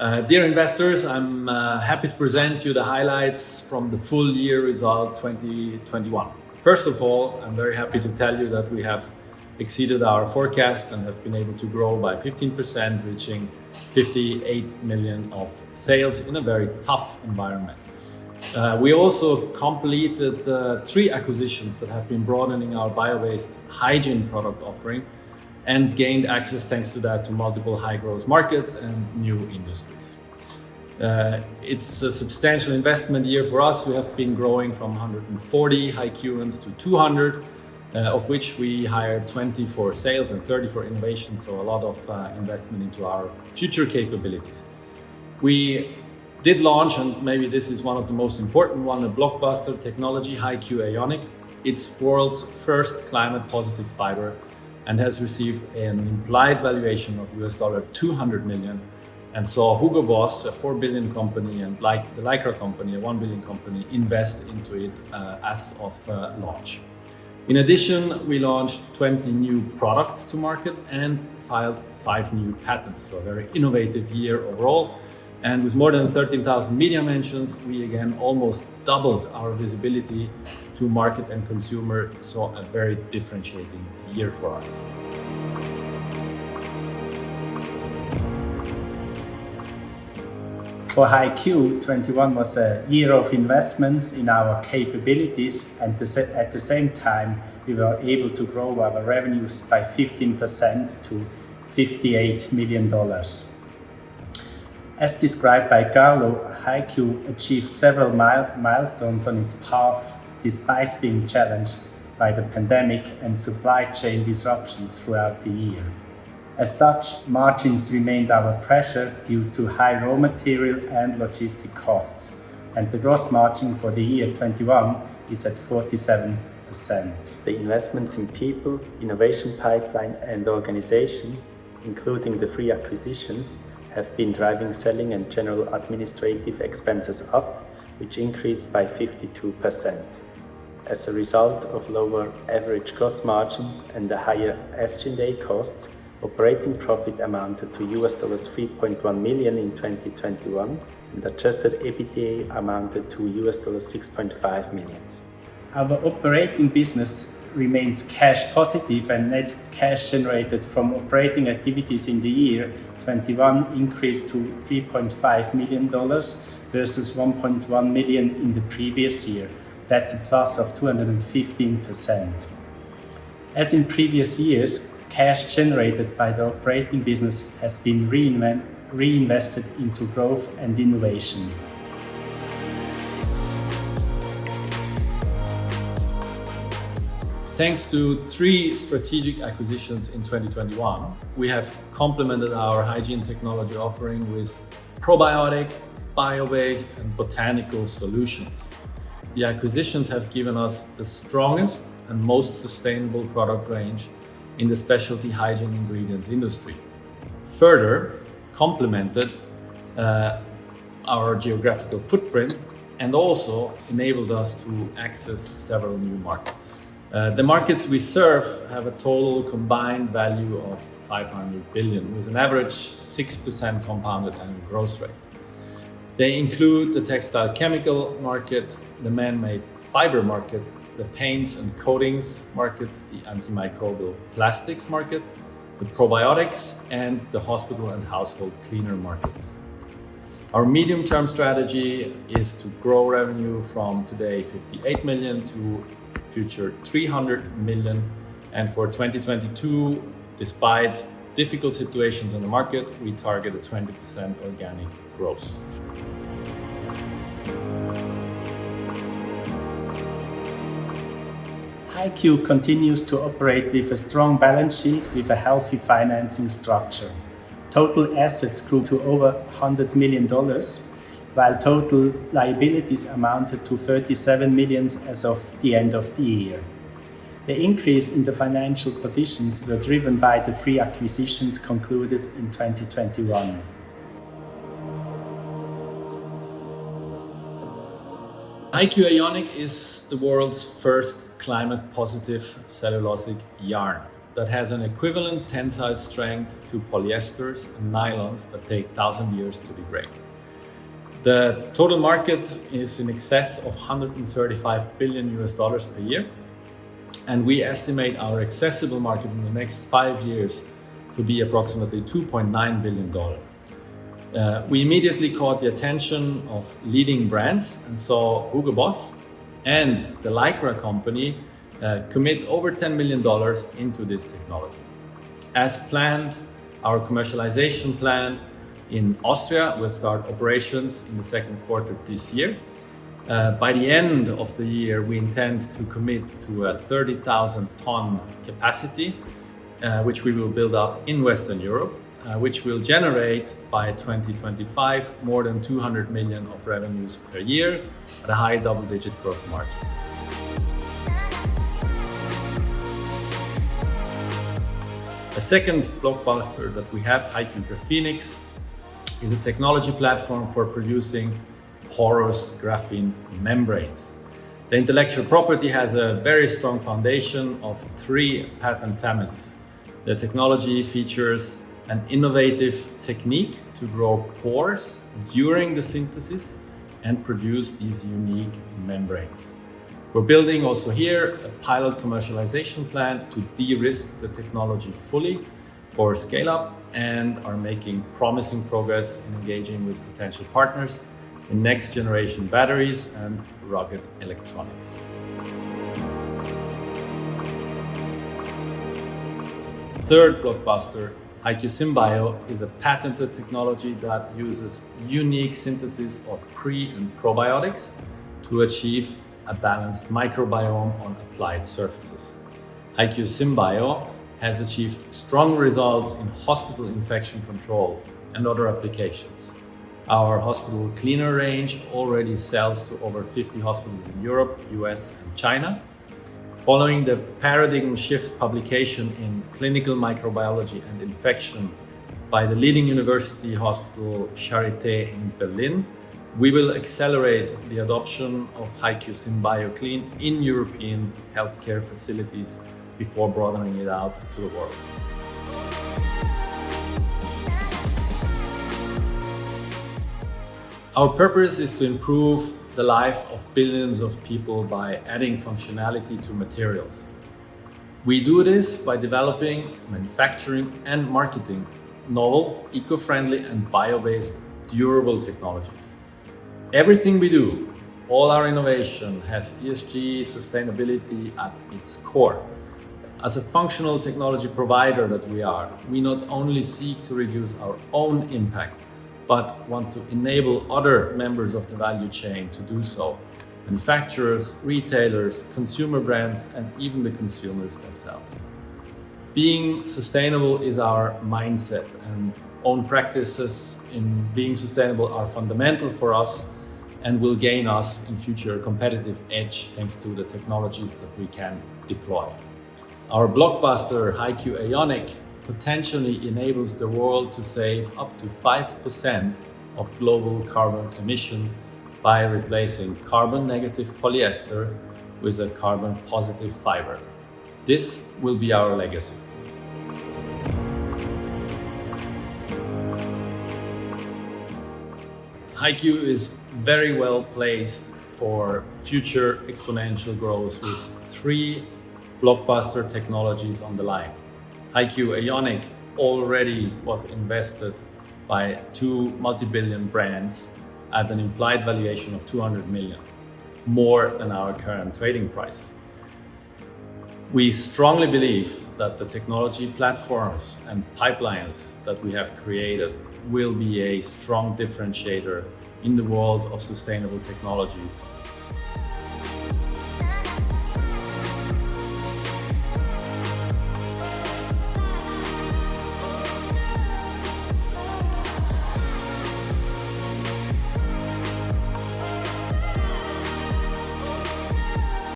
Dear investors, I'm happy to present you the highlights from the full year result 2021. First of all, I'm very happy to tell you that we have exceeded our forecasts and have been able to grow by 15%, reaching 58 million of sales in a very tough environment. We also completed 3 acquisitions that have been broadening our bio-based hygiene product offering and gained access, thanks to that, to multiple high-growth markets and new industries. It's a substantial investment year for us. We have been growing from 140 HeiQians to 200, of which we hired 20 for sales and 30 for innovation, so a lot of investment into our future capabilities. We did launch, and maybe this is one of the most important one, a blockbuster technology, HeiQ Ionic. It's world's first climate-positive fiber and has received an implied valuation of $200 million, and saw Hugo Boss, a 4 billion company, and the Lycra company, a 1 billion company, invest into it as of launch. In addition, we launched 20 new products to market and filed 5 new patents, so a very innovative year overall. And with more than 13,000 media mentions, we again almost doubled our visibility to market and consumer, so a very differentiating year for us. For HeiQ, 21 was a year of investments in our capabilities, and at the same time we were able to grow our revenues by 15% to $58 million. As described by Carlo, HeiQ achieved several milestones on its path despite being challenged by the pandemic and supply chain disruptions throughout the year. As such, margins remained under pressure due to high raw material and logistic costs, and the gross margin for the year 21 is at 47%. The investments in people, innovation pipeline and organization, including the 3 acquisitions, have been driving selling and general administrative expenses up, which increased by 52%. As a result of lower average gross margins and the higher SG&A costs, operating profit amounted to $3.1 million in 2021, and adjusted EBITDA amounted to $6.5 million. Our operating business remains cash positive, and net cash generated from operating activities in the year 21 increased to $3.5 million versus $1.1 million in the previous year. That's a plus of 215%. As in previous years, cash generated by the operating business has been reinvested into growth and innovation. Thanks to 3 strategic acquisitions in 2021, we have complemented our hygiene technology offering with probiotic, bio-based and botanical solutions. The acquisitions have given us the strongest and most sustainable product range in the specialty hygiene ingredients industry. Further complemented our geographical footprint and also enabled us to access several new markets. The markets we serve have a total combined value of 500 billion, with an average 6% compounded annual growth rate. They include the textile chemical market, the man-made fiber market, the paints and coatings market, the antimicrobial plastics market, the probiotics, and the hospital and household cleaner markets. Our medium-term strategy is to grow revenue from today 58 million to future 300 million, and for 2022, despite difficult situations in the market, we target a 20% organic growth. HeiQ continues to operate with a strong balance sheet with a healthy financing structure. Total assets grew to over $100 million, while total liabilities amounted to 37 million as of the end of the year. The increase in the financial positions were driven by the 3 acquisitions concluded in 2021. HeiQ Ionic is the world's first climate-positive cellulosic yarn. that has an equivalent tensile strength to polyesters and nylons that take 1,000 years to degrade. The total market is in excess of $135 billion per year, and we estimate our accessible market in the next 5 years to be approximately $2.9 billion. We immediately caught the attention of leading brands and saw Hugo Boss and the Lycra company commit over $10 million into this technology. As planned, our commercialization plan in Austria will start operations in the second quarter this year. By the end of the year, we intend to commit to a 30,000 ton capacity, which we will build up in Western Europe, which will generate by 2025 more than 200 million of revenues per year at a high double-digit gross margin. A second blockbuster that we have, HeiQ Graphenix, is a technology platform for producing porous graphene membranes. The intellectual property has a very strong foundation of 3 patent families. The technology features an innovative technique to grow pores during the synthesis and produce these unique membranes. We're building also here a pilot commercialization plan to de-risk the technology fully for scale-up and are making promising progress in engaging with potential partners in next-generation batteries and rugged electronics. Third blockbuster, HeiQ Symbio, is a patented technology that uses unique synthesis of pre- and probiotics to achieve a balanced microbiome on applied surfaces. HeiQ Symbio has achieved strong results in hospital infection control and other applications. Our hospital cleaner range already sells to over 50 hospitals in Europe, US, and China. Following the paradigm shift publication in clinical microbiology and infection by the leading university hospital Charité in Berlin, we will accelerate the adoption of HeiQ Symbio Clean in European healthcare facilities before broadening it out to the world. Our purpose is to improve the life of billions of people by adding functionality to materials. We do this by developing, manufacturing, and marketing novel, eco-friendly, and bio-based durable technologies. Everything we do, all our innovation, has ESG sustainability at its core. As a functional technology provider that we are, we not only seek to reduce our own impact, but want to enable other members of the value chain to do so. Manufacturers, retailers, consumer brands, and even the consumers themselves. Being sustainable is our mindset, and own practices in being sustainable are fundamental for us and will gain us in future a competitive edge thanks to the technologies that we can deploy. Our blockbuster HeiQ Ionic potentially enables the world to save up to 5% of global carbon emission by replacing carbon-negative polyester with a carbon-positive fiber. This will be our legacy. HeiQ is very well placed for future exponential growth with 3 blockbuster technologies on the line. HeiQ Ionic already was invested by 2 multi-billion brands at an implied valuation of 200 million, more than our current trading price. We strongly believe that the technology platforms and pipelines that we have created will be a strong differentiator in the world of sustainable technologies